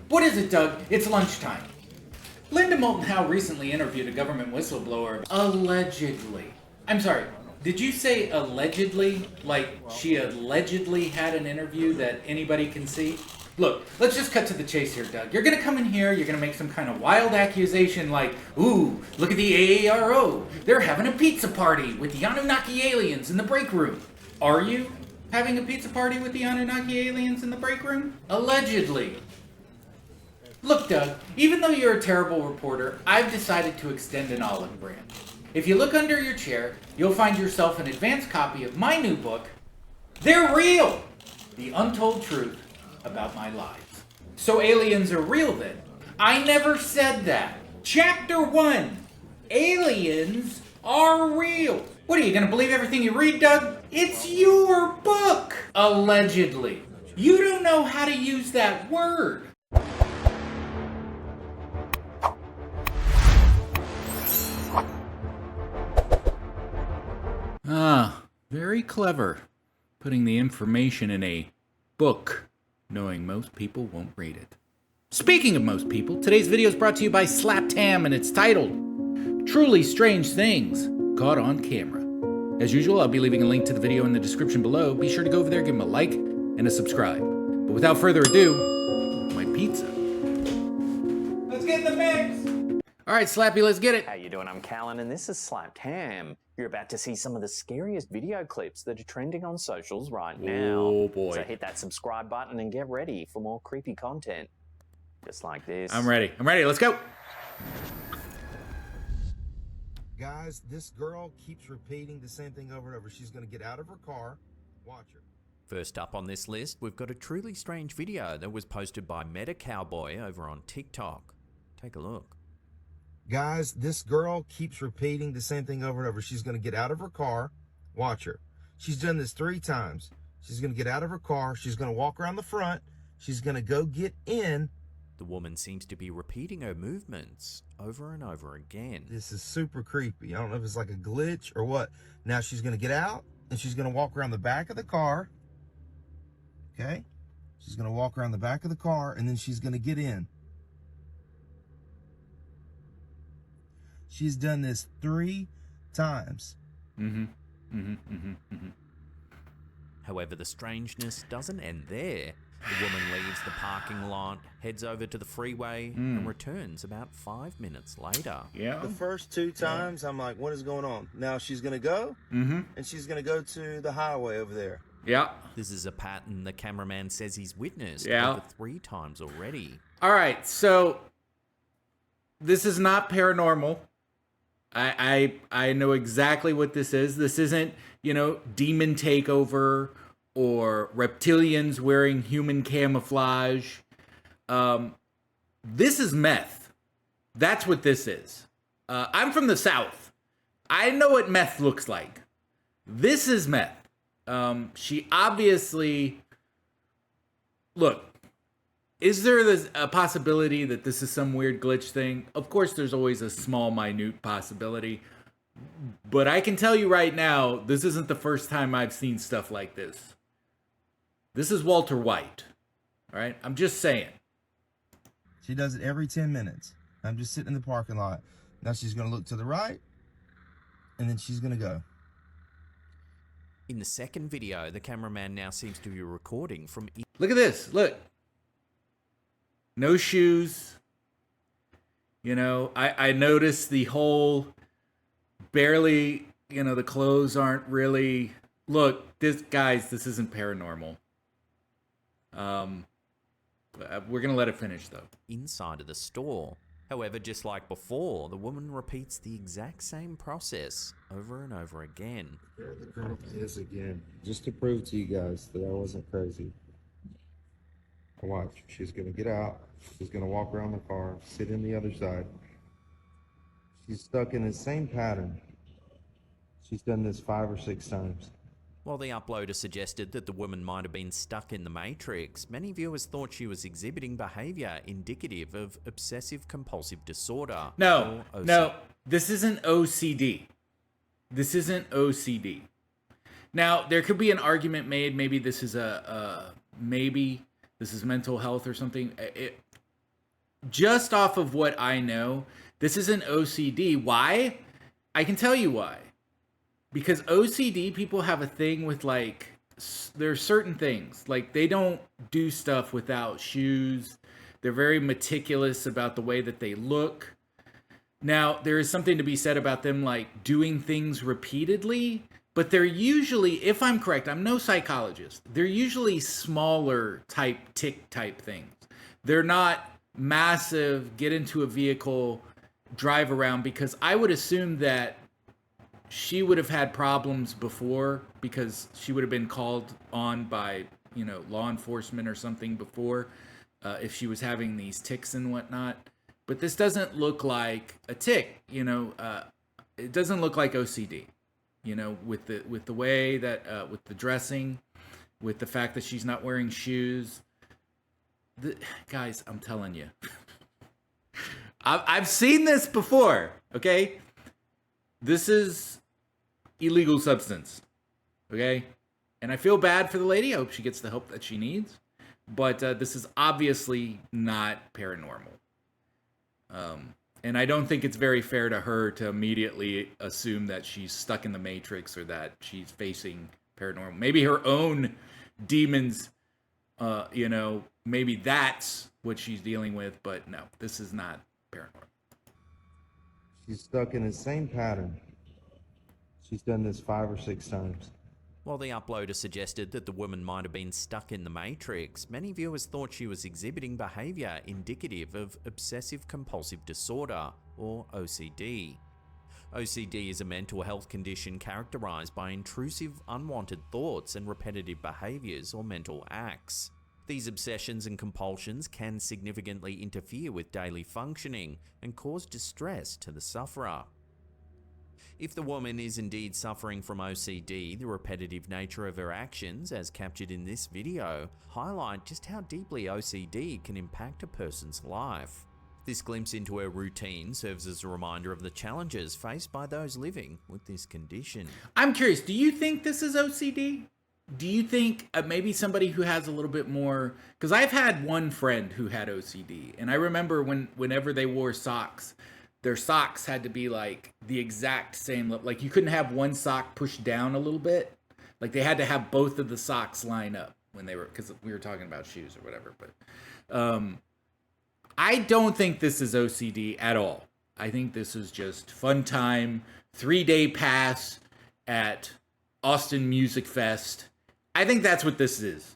What is it, Doug? It's lunchtime. Linda Moulton Howe recently interviewed a government whistleblower. Allegedly. I'm sorry, did you say allegedly? Like she allegedly had an interview that anybody can see? Look, let's just cut to the chase here, Doug. You're gonna come in here, you're gonna make some kind of wild accusation like, ooh, look at the A.A.R.O. They're having a pizza party with the Anunnaki aliens in the break room. Are you having a pizza party with the Anunnaki aliens in the break room? Allegedly. Look, Doug, even though you're a terrible reporter, I've decided to extend an olive branch. If you look under your chair, you'll find yourself an advanced copy of my new book, They're Real! The Untold Truth About My Lives. So aliens are real then? I never said that. Chapter 1. Aliens are real. What, are you gonna believe everything you read, Doug? It's your book! Allegedly. You don't know how to use that word. Ah, very clever. Putting the information in a book, knowing most people won't read it. Speaking of most people, today's video is brought to you by Slap-Tam, and it's titled, Truly Strange Things Caught on Camera. As usual, I'll be leaving a link to the video in the description below. Be sure to go over there, give them a like, and a subscribe. But without further ado, my pizza. Let's get in the mix! Alright, Slappy, let's get it. How you doing? I'm Callan, and this is Slap-Tam. You're about to see some of the scariest video clips that are trending on socials right now. Oh boy. So hit that subscribe button and get ready for more creepy content. Just like this. I'm ready. Let's go. Guys, this girl keeps repeating the same thing over and over. She's going to get out of her car. Watch her. First up on this list, we've got a truly strange video that was posted by Meta Cowboy over on TikTok. Take a look. Guys, this girl keeps repeating the same thing over and over. She's going to get out of her car. Watch her. She's done this 3 times. She's going to get out of her car. She's going to walk around the front. She's going to go get in. The woman seems to be repeating her movements over and over again. This is super creepy. I don't know if it's like a glitch or what. Now she's going to get out and she's going to walk around the back of the car. Okay? She's going to walk around the back of the car and then she's going to get in. She's done this 3 times. However, the strangeness doesn't end there. The woman leaves the parking lot, heads over to the freeway, and returns about 5 minutes later. Yeah. The first 2 times, I'm like, what is going on? Now she's going to go, and she's going to go to the highway over there. Yeah. This is a pattern the cameraman says he's witnessed Yeah. over 3 times already. All right, so this is not paranormal. I know exactly what this is. This isn't, demon takeover or reptilians wearing human camouflage. This is meth. That's what this is. I'm from the South. I know what meth looks like. This is meth. She obviously... Look, is there a possibility that this is some weird glitch thing? Of course, there's always a small, minute possibility. But I can tell you right now, this isn't the first time I've seen stuff like this. This is Walter White. All right? I'm just saying. She does it every 10 minutes. I'm just sitting in the parking lot. Now she's going to look to the right, and then she's going to go. In the second video, the cameraman now seems to be recording from... Look at this. Look. No shoes. I noticed the whole barely, the clothes aren't really... Look, this isn't paranormal. We're going to let it finish, though. inside of the store. However, just like before, the woman repeats the exact same process over and over again. There the girl is again, just to prove to you guys that I wasn't crazy. Watch, she's gonna get out, she's gonna walk around the car, sit in the other side. She's stuck in the same pattern. She's done this 5 or 6 times. While the uploader suggested that the woman might have been stuck in the Matrix, many viewers thought she was exhibiting behavior indicative of obsessive-compulsive disorder. No, this isn't OCD. This isn't OCD. Now, there could be an argument made, maybe this is maybe this is mental health or something. just off of what I know, this isn't OCD. Why? I can tell you why. Because OCD people have a thing with like, there's certain things. Like they don't do stuff without shoes. They're very meticulous about the way that they look. Now, there is something to be said about them like doing things repeatedly, but they're usually, if I'm correct, I'm no psychologist. They're usually smaller type tick type things. They're not massive, get into a vehicle, drive around, because I would assume that she would have had problems before because she would have been called on by, law enforcement or something before if she was having these tics and whatnot. But this doesn't look like a tic, it doesn't look like OCD, with the way that, with the dressing, with the fact that she's not wearing shoes. Guys, I'm telling you, I've seen this before, okay? This is illegal substance, okay? And I feel bad for the lady. I hope she gets the help that she needs. But this is obviously not paranormal. And I don't think it's very fair to her to immediately assume that she's stuck in the Matrix or that she's facing paranormal. Maybe her own demons, maybe that's what she's dealing with. But no, this is not paranormal. She's stuck in the same pattern. She's done this 5 or 6 times. While the uploader suggested that the woman might have been stuck in the Matrix, many viewers thought she was exhibiting behaviour indicative of obsessive-compulsive disorder, or OCD. OCD is a mental health condition characterised by intrusive, unwanted thoughts and repetitive behaviours or mental acts. These obsessions and compulsions can significantly interfere with daily functioning and cause distress to the sufferer. If the woman is indeed suffering from OCD, the repetitive nature of her actions, as captured in this video, highlight just how deeply OCD can impact a person's life. This glimpse into her routine serves as a reminder of the challenges faced by those living with this condition. I'm curious, do you think this is OCD? Do you think maybe somebody who has a little bit more, because I've had one friend who had OCD, and I remember whenever they wore socks, their socks had to be like the exact same look. Like you couldn't have one sock pushed down a little bit. Like they had to have both of the socks line up when they were, because we were talking about shoes or whatever. But I don't think this is OCD at all. I think this is just fun time, 3-day pass at Austin Music Fest. I think that's what this is.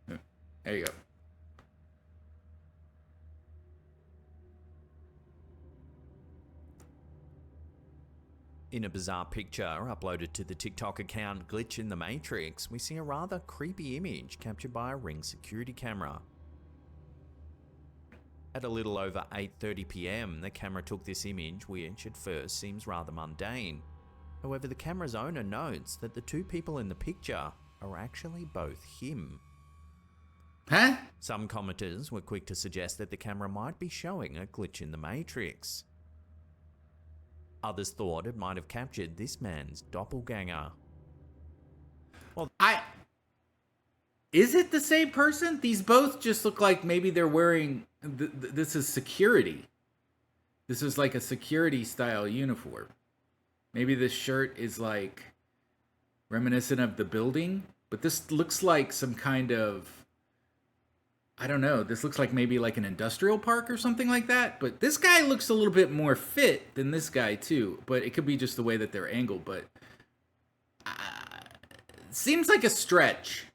There you go. In a bizarre picture uploaded to the TikTok account Glitch in the Matrix, we see a rather creepy image captured by a Ring security camera. At a little over 8:30 PM, the camera took this image, which at first seems rather mundane. However, the camera's owner notes that the two people in the picture are actually both him. Huh? Some commenters were quick to suggest that the camera might be showing a glitch in the Matrix. Others thought it might have captured this man's doppelganger. Is it the same person? These both just look like maybe they're wearing, this is security. This is like a security style uniform. Maybe this shirt is like reminiscent of the building, but this looks like some kind of, I don't know, this looks like maybe like an industrial park or something like that. But this guy looks a little bit more fit than this guy too. But it could be just the way that they're angled. But seems like a stretch.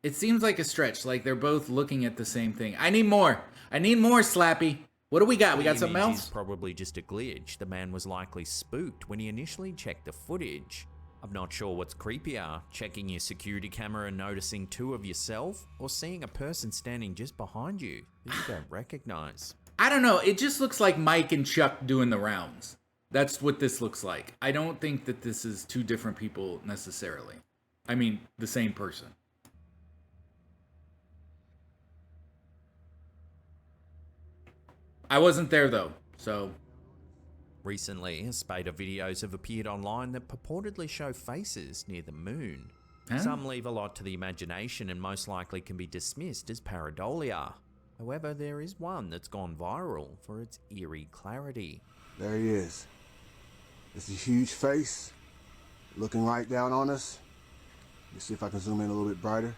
It seems like a stretch. Like they're both looking at the same thing. I need more. I need more, Slappy. What do we got? We got something The image else? is probably just a glitch. The man was likely spooked when he initially checked the footage. I'm not sure what's creepier, checking your security camera and noticing two of yourself, or seeing a person standing just behind you that you don't recognize. I don't know. It just looks like Mike and Chuck doing the rounds. That's what this looks like. I don't think that this is two different people necessarily. I mean, the same person. I wasn't there though, so... Recently, a spate of videos have appeared online that purportedly show faces near the moon. Huh? Some leave a lot to the imagination and most likely can be dismissed as pareidolia. However, there is one that's gone viral for its eerie clarity. There he is. It's a huge face, looking right down on us. Let me see if I can zoom in a little bit brighter.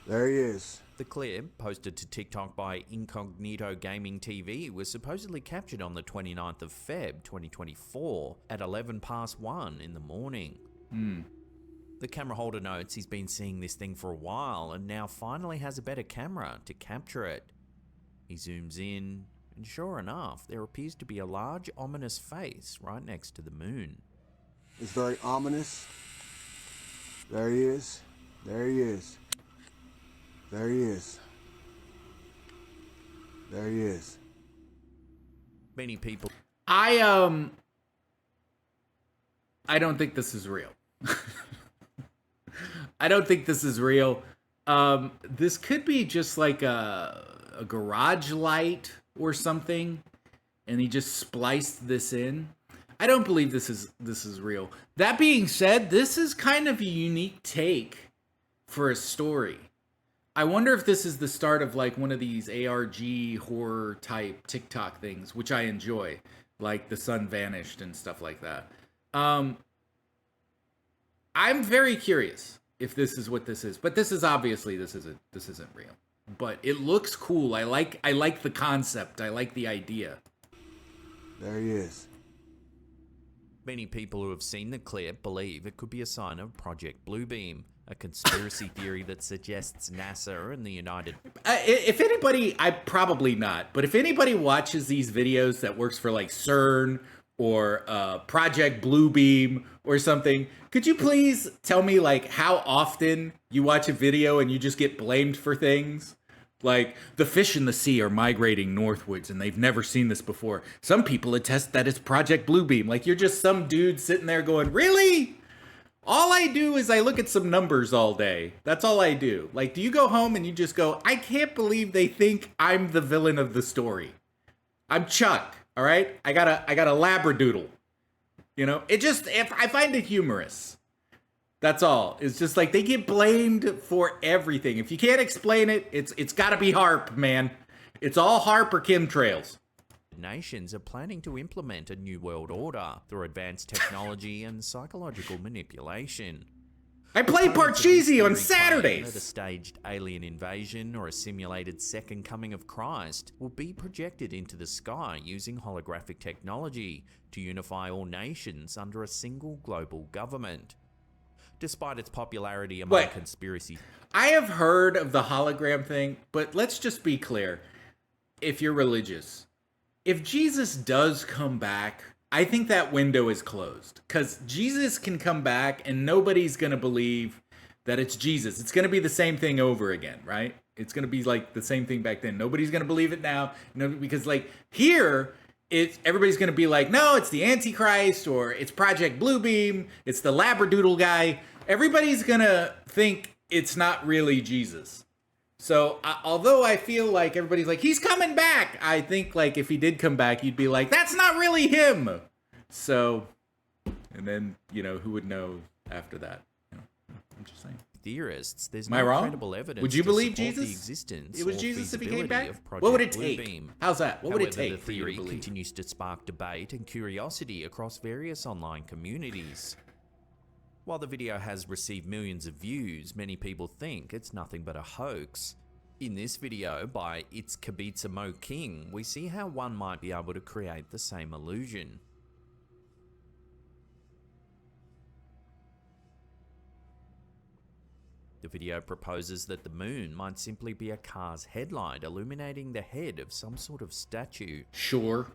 There he is. The clip, posted to TikTok by Incognito Gaming TV, was supposedly captured on the 29th of Feb 2024 at 1 in the morning. The camera holder notes he's been seeing this thing for a while and now finally has a better camera to capture it. He zooms in, and sure enough, there appears to be a large ominous face right next to the moon. It's very ominous. There he is. There he is. There he is. There he is. Many people I don't think this is real. I don't think this is real. This could be just like a garage light or something, and he just spliced this in. I don't believe this is real. That being said, this is kind of a unique take for a story. I wonder if this is the start of like one of these ARG horror type TikTok things, which I enjoy, like the sun vanished and stuff like that. I'm very curious if this is what this is, but this is obviously this isn't real. But it looks cool. I like the concept. I like the idea. There he is. Many people who have seen the clip believe it could be a sign of Project Bluebeam, a conspiracy theory that suggests NASA and the United... If anybody, I probably not, but if anybody watches these videos that works for like CERN or Project Bluebeam or something, could you please tell me like how often you watch a video and you just get blamed for things? Like, the fish in the sea are migrating northwards and they've never seen this before. Some people attest that it's Project Bluebeam. Like, you're just some dude sitting there going, really? All I do is I look at some numbers all day. That's all I do. Like, do you go home and you just go, I can't believe they think I'm the villain of the story. I'm Chuck, all right? I got a labradoodle. You know, I find it humorous. That's all. It's just like they get blamed for everything. If you can't explain it, it's got to be H.A.R.P, man. It's all H.A.R.P or chemtrails. Nations are planning to implement a new world order through advanced technology and psychological manipulation. I play Parcheesi on That a Saturdays. staged alien invasion or a simulated second coming of Christ will be projected into the sky using holographic technology to unify all nations under a single global government. Despite its popularity among conspiracy... I have heard of the hologram thing, but let's just be clear. If you're religious, if Jesus does come back, I think that window is closed. Because Jesus can come back and nobody's going to believe that it's Jesus. It's going to be the same thing over again, right? It's going to be like the same thing back then. Nobody's going to believe it now. Because like here... everybody's going to be like, no, it's the Antichrist, or it's Project Bluebeam, it's the Labradoodle guy. Everybody's going to think it's not really Jesus. So, although I feel like everybody's like, he's coming back, I think, like, if he did come back, you'd be like, that's not really him. So, and then, you know, who would know after that? You know, I'm just saying. Theorists, there's Am I no wrong? credible evidence Would you to believe support Jesus? the existence It was or Jesus if he feasibility came back? of Project What would it take? Bluebeam. How's that? What would it However, take the for you to theory believe? continues to spark debate and curiosity across various online communities. While the video has received millions of views, many people think it's nothing but a hoax. In this video by It's Kibitza Mo King, we see how one might be able to create the same illusion. The video proposes that the moon might simply be a car's headlight illuminating the head of some sort of statue. Sure.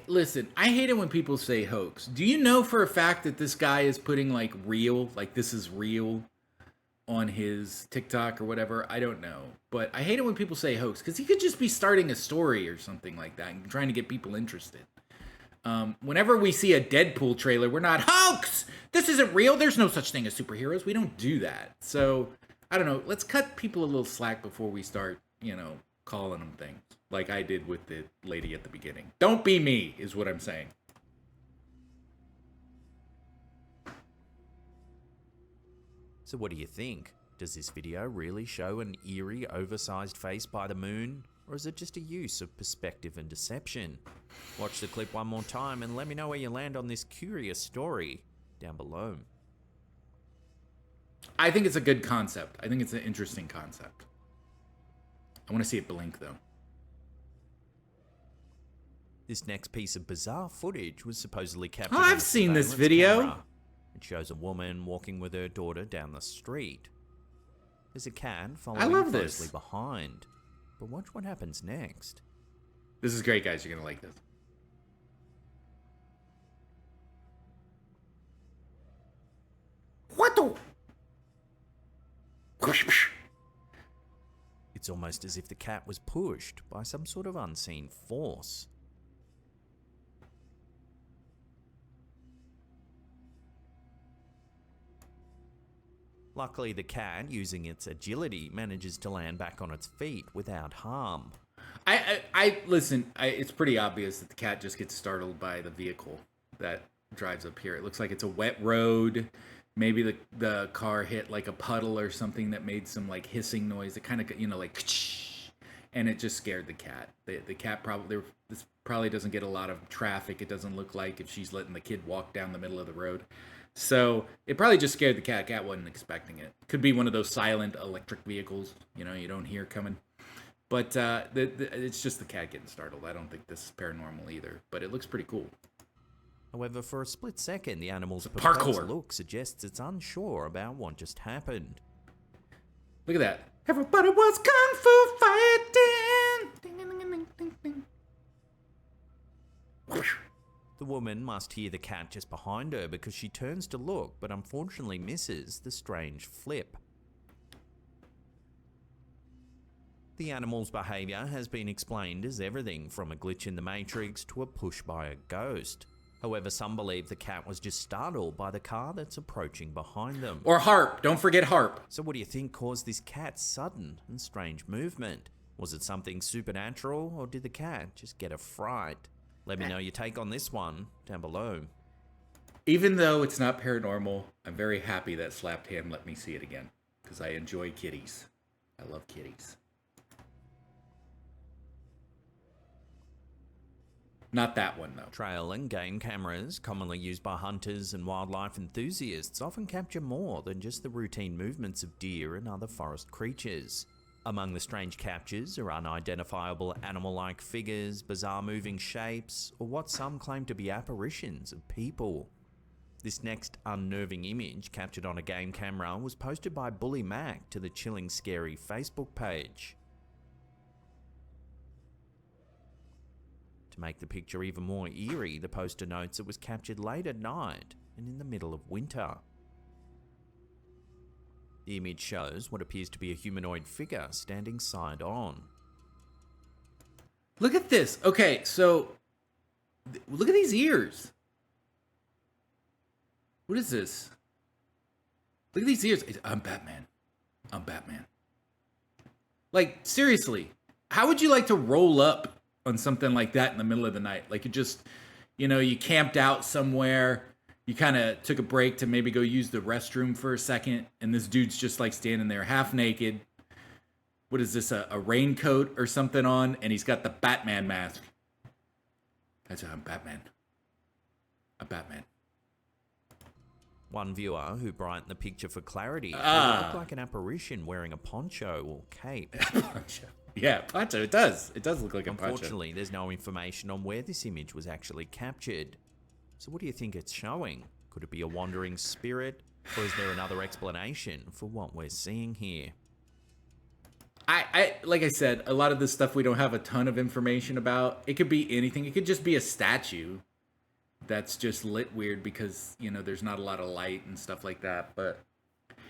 Listen, I hate it when people say hoax. Do you know for a fact that this guy is putting like real, like this is real on his TikTok or whatever? I don't know. But I hate it when people say hoax because he could just be starting a story or something like that and trying to get people interested. Whenever we see a Deadpool trailer, we're not, hoax! This isn't real. There's no such thing as superheroes. We don't do that. So, I don't know. Let's cut people a little slack before we start, you know, calling them things. Like I did with the lady at the beginning. Don't be me, is what I'm saying. So what do you think? Does this video really show an eerie, oversized face by the moon? Or is it just a use of perspective and deception? Watch the clip one more time and let me know where you land on this curious story down below. I think it's a good concept. I think it's an interesting concept. I want to see it blink, though. This next piece of bizarre footage was supposedly captured Oh, on I've a seen this surveillance video. camera. It shows a woman walking with her daughter down the street. There's a cat following love closely this. behind. But watch what happens next. This is great, guys. You're going to like this. What the? It's almost as if the cat was pushed by some sort of unseen force. Luckily, the cat, using its agility, manages to land back on its feet without harm. Listen, it's pretty obvious that the cat just gets startled by the vehicle that drives up here. It looks like it's a wet road. Maybe the car hit like a puddle or something that made some like hissing noise. It kind of, like, and it just scared the cat. The cat this probably doesn't get a lot of traffic. It doesn't look like if she's letting the kid walk down the middle of the road. So it probably just scared the cat. Cat wasn't expecting it. Could be one of those silent electric vehicles, you don't hear coming. But it's just the cat getting startled. I don't think this is paranormal either, but it looks pretty cool. However, for a split second, the animal's Parkour. perplexed look suggests it's unsure about what just happened. Look at that. Everybody was kung fu fighting. Ding, ding, ding, ding, ding, ding. Whoosh. The woman must hear the cat just behind her because she turns to look, but unfortunately misses the strange flip. The animal's behavior has been explained as everything from a glitch in the Matrix to a push by a ghost. However, some believe the cat was just startled by the car that's approaching behind them. Or H.A.R.P. Don't forget H.A.R.P. So what do you think caused this cat's sudden and strange movement? Was it something supernatural, or did the cat just get a fright? Let me know your take on this one down below. Even though it's not paranormal, I'm very happy that Slapped Ham let me see it again, because I enjoy kitties. I love kitties. Not that one, though. Trail and game cameras, commonly used by hunters and wildlife enthusiasts, often capture more than just the routine movements of deer and other forest creatures. Among the strange captures are unidentifiable animal-like figures, bizarre moving shapes, or what some claim to be apparitions of people. This next unnerving image, captured on a game camera, was posted by Bully Mac to the Chilling Scary Facebook page. To make the picture even more eerie, the poster notes it was captured late at night and in the middle of winter. The image shows what appears to be a humanoid figure standing side on. Look at this. Okay, so look at these ears. What is this? Look at these ears. I'm Batman. I'm Batman. Like, seriously, how would you like to roll up on something like that in the middle of the night? Like, you just, you camped out somewhere. You kind of took a break to maybe go use the restroom for a second, and this dude's just like standing there half naked. What is this, a raincoat or something on? And he's got the Batman mask. That's how I'm Batman. I'm Batman. One viewer who brightened the picture for clarity said it looked like an apparition wearing a poncho or cape. Poncho. Yeah, poncho. It does. It does look like a poncho. Unfortunately, there's no information on where this image was actually captured. So what do you think it's showing? Could it be a wandering spirit? Or is there another explanation for what we're seeing here? I like I said, a lot of this stuff we don't have a ton of information about. It could be anything. It could just be a statue that's just lit weird because, there's not a lot of light and stuff like that. But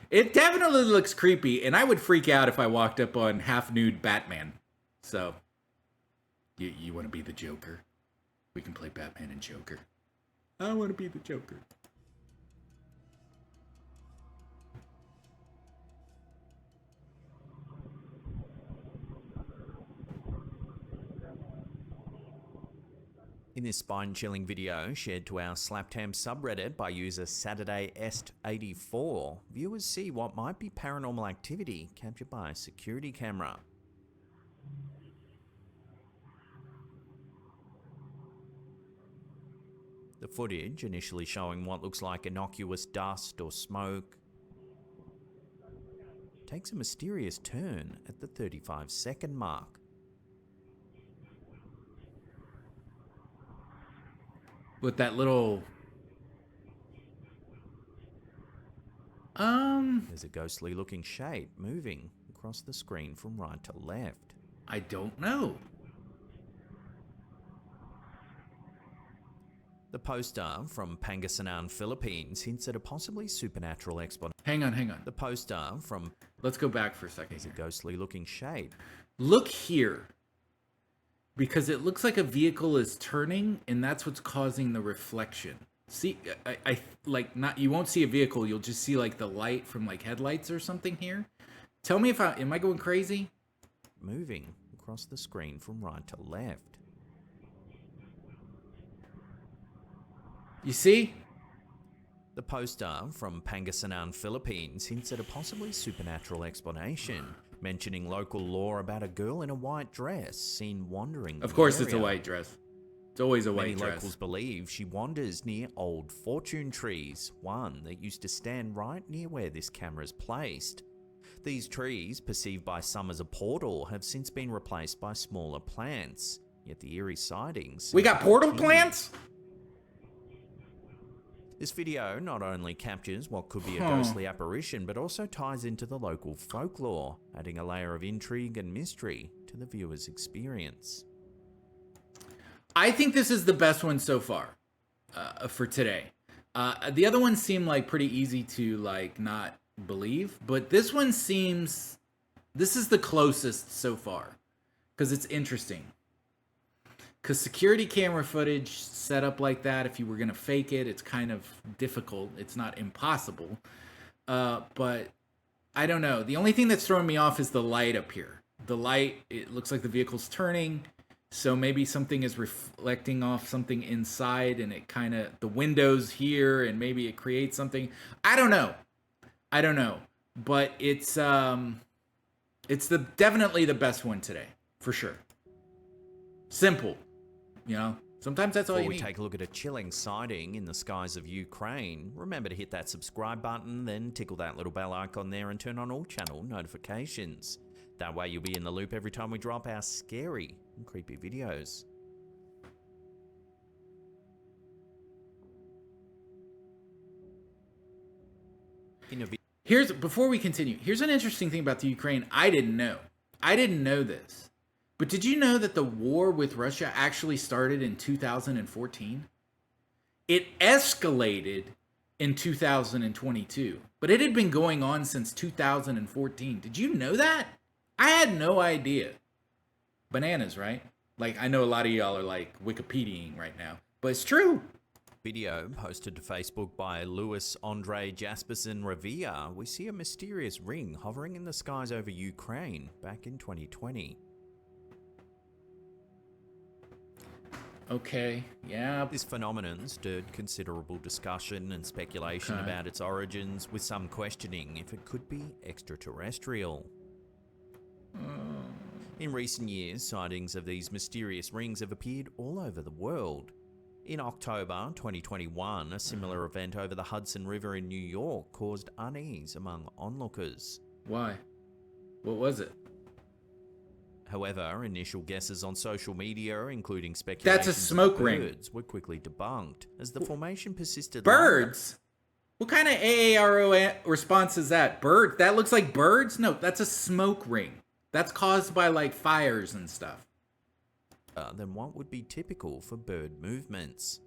it definitely looks creepy, and I would freak out if I walked up on half-nude Batman. So, you want to be the Joker? We can play Batman and Joker. I want to be the Joker. In this spine-chilling video shared to our SlapTam subreddit by user SaturdayEst84, viewers see what might be paranormal activity captured by a security camera. The footage, initially showing what looks like innocuous dust or smoke, takes a mysterious turn at the 35-second mark. With that little... There's a ghostly looking shape moving across the screen from right to left. I don't know. The poster from Pangasinan, Philippines hints at a possibly supernatural explanation. Hang on. The poster from... Let's go back for a second. There's a ghostly looking shape. Look here. Because it looks like a vehicle is turning, and that's what's causing the reflection. See, I like, not, you won't see a vehicle, you'll just see like the light from like headlights or something here. Tell me if am I going crazy? Moving across the screen from right to left. You see? The poster from Pangasinan, Philippines hints at a possibly supernatural explanation, mentioning local lore about a girl in a white dress seen wandering. Of course it's a white dress. It's always a white dress. Many locals believe she wanders near old fortune trees, one that used to stand right near where this camera is placed. These trees, perceived by some as a portal, have since been replaced by smaller plants, yet the eerie sightings... We got portal plants? This video not only captures what could be a ghostly apparition, but also ties into the local folklore, adding a layer of intrigue and mystery to the viewer's experience. I think this is the best one so far for today. The other ones seem like pretty easy to like not believe, but this one seems... This is the closest so far because it's interesting. Because security camera footage set up like that, if you were going to fake it, it's kind of difficult. It's not impossible. But I don't know. The only thing that's throwing me off is the light up here. The light, it looks like the vehicle's turning. So maybe something is reflecting off something inside and it kind of, the windows here, and maybe it creates something. I don't know. But it's definitely the best one today, for sure. Simple. You know, sometimes that's all you need. Before we take a look at a chilling sighting in the skies of Ukraine, remember to hit that subscribe button, then tickle that little bell icon there and turn on all channel notifications. That way you'll be in the loop every time we drop our scary and creepy videos. Before we continue, here's an interesting thing about the Ukraine I didn't know. I didn't know this. But did you know that the war with Russia actually started in 2014? It escalated in 2022, but it had been going on since 2014. Did you know that? I had no idea. Bananas, right? Like, I know a lot of y'all are like Wikipediaing right now, but it's true. Video posted to Facebook by Louis Andre Jasperson Revere, we see a mysterious ring hovering in the skies over Ukraine back in 2020. Okay, yeah. This phenomenon stirred considerable discussion and speculation about its origins, with some questioning if it could be extraterrestrial. In recent years, sightings of these mysterious rings have appeared all over the world. In October 2021, a similar event over the Hudson River in New York caused unease among onlookers. Why? What was it? However, initial guesses on social media, including speculations That's a smoke ring. Birds, were quickly debunked, as the formation persisted. Birds? What kind of AARO response is that? Bird? That looks like birds? No, that's a smoke ring. That's caused by like fires and stuff. Than what would be typical for bird movements.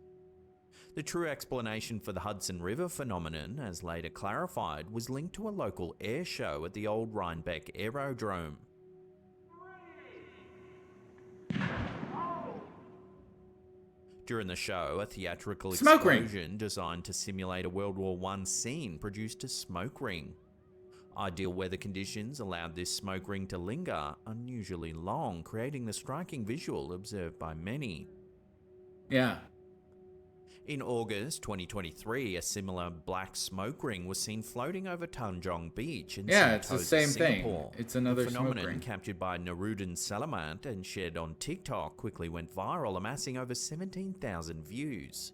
The true explanation for the Hudson River phenomenon, as later clarified, was linked to a local air show at the old Rhinebeck Aerodrome. During the show, a theatrical explosion designed to simulate a World War I scene produced a smoke ring. Ideal weather conditions allowed this smoke ring to linger unusually long, creating the striking visual observed by many. Yeah. In August 2023, a similar black smoke ring was seen floating over Tanjong Beach in Yeah, it's the Sentosa, same Singapore. thing. It's another The smoke phenomenon, ring. captured by Narudin Salamat and shared on TikTok, quickly went viral, amassing over 17,000 views.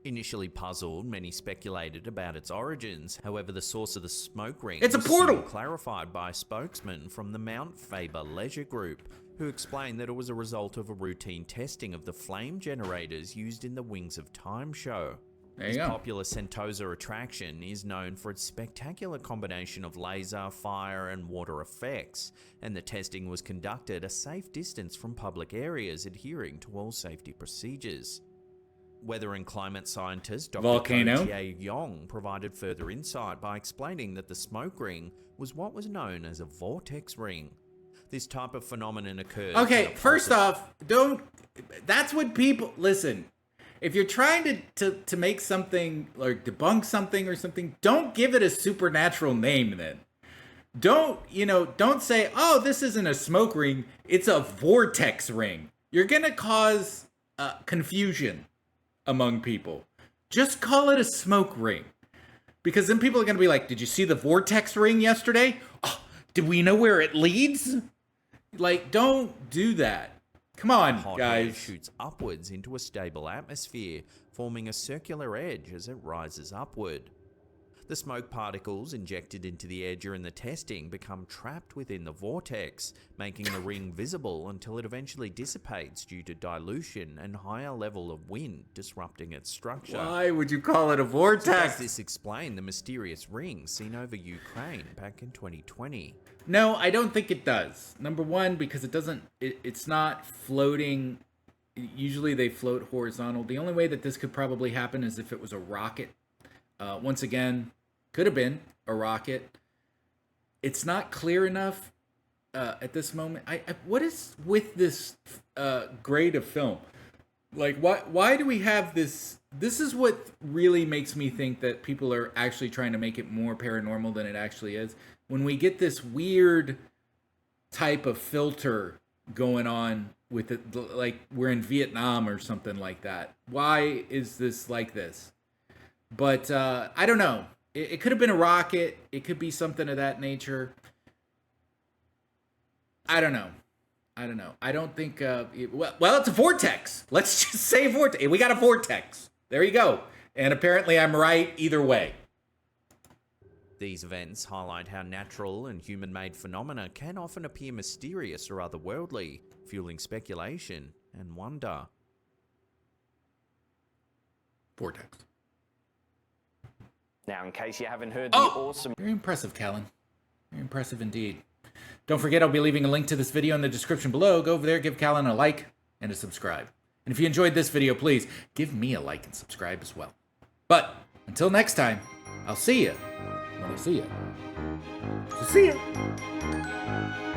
Initially puzzled, many speculated about its origins. However, the source of the smoke ring It's a was portal! soon clarified by a spokesman from the Mount Faber Leisure Group, who explained that it was a result of a routine testing of the flame generators used in the Wings of Time show. There you This go. popular Sentosa attraction is known for its spectacular combination of laser, fire, and water effects, and the testing was conducted a safe distance from public areas, adhering to all safety procedures. Weather and climate scientist Dr. Volcano. Ko Yong provided further insight by explaining that the smoke ring was what was known as a vortex ring. This type of phenomenon occurs. Okay, first off, don't. That's what people listen. If you're trying to make something or debunk something or something, don't give it a supernatural name. Then don't say, "Oh, this isn't a smoke ring; it's a vortex ring." You're gonna cause confusion among people. Just call it a smoke ring, because then people are gonna be like, "Did you see the vortex ring yesterday? Oh, did we know where it leads?" Like, don't do that. Come on, Hot air guys. shoots upwards into a stable atmosphere, forming a circular edge as it rises upward. The smoke particles injected into the air during the testing become trapped within the vortex, making the ring visible until it eventually dissipates due to dilution and higher level of wind disrupting its structure. Why would you call it a Does vortex? this explain the mysterious ring seen over Ukraine back in 2020? No, I don't think it does. Number one, because it's not floating. Usually they float horizontal. The only way that this could probably happen is if it was a rocket. Once again, could have been a rocket. It's not clear enough at this moment. What is with this grade of film? Like, why do we have this? This is what really makes me think that people are actually trying to make it more paranormal than it actually is. When we get this weird type of filter going on with it, like we're in Vietnam or something like that. Why is this like this? But I don't know. It could have been a rocket. It could be something of that nature. I don't know. I don't think. Well, it's a vortex. Let's just say vortex. We got a vortex. There you go. And apparently I'm right either way. These events highlight how natural and human-made phenomena can often appear mysterious or otherworldly, fueling speculation and wonder. Vortex. Now, in case you haven't heard the Oh! awesome... Very impressive, Callan. Very impressive indeed. Don't forget, I'll be leaving a link to this video in the description below. Go over there, give Callan a like and a subscribe. And if you enjoyed this video, please give me a like and subscribe as well. But until next time, I'll see you when I see you. So see ya.